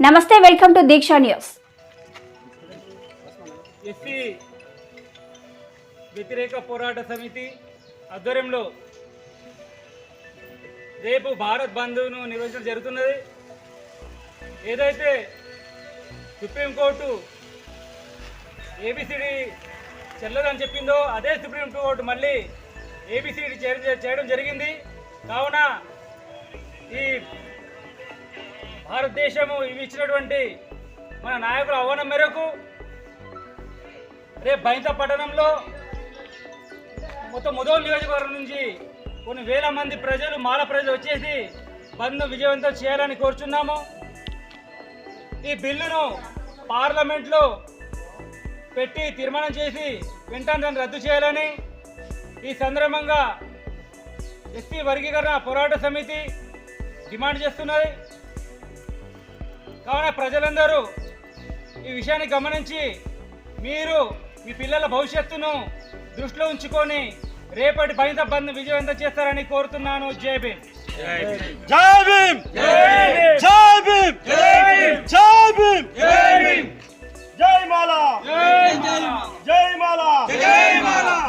నమస్తే, welcome to Diksha news. SC వ్యతిరేక పోరాట సమితి ఆధ్వర్యంలో రేపు భారత్ బంద్ను నిర్వహించడం జరుగుతున్నది. ఏదైతే సుప్రీంకోర్టు ఏబిసిడి చెల్లదని చెప్పిందో అదే సుప్రీంకోర్టు మళ్ళీ ఏబిసిడి చేయడం జరిగింది. కావున ఈ భారతదేశము ఇవి ఇచ్చినటువంటి మన నాయకుల ఆహ్వానం మేరకు రేపు బైంత పట్టణంలో మొత్తం ముదోల్ నియోజకవర్గం నుంచి కొన్ని వేల మంది ప్రజలు మాల ప్రజలు వచ్చేసి బంద్ విజయవంతం చేయాలని కోరుచున్నాము. ఈ బిల్లును పార్లమెంట్లో పెట్టి తీర్మానం చేసి వెంటనే దాన్ని రద్దు చేయాలని ఈ సందర్భంగా ఎస్సీ వర్గీకరణ పోరాట సమితి డిమాండ్ చేస్తున్నది. కావున ప్రజలందరూ ఈ విషయాన్ని గమనించి మీరు మీ పిల్లల భవిష్యత్తును దృష్టిలో ఉంచుకొని రేపటి బైంత బంద్ విజయవంతం చేస్తారని కోరుతున్నాను. జై భీమ్. జై భీమ్. జై భీమ్. జై భీమ్.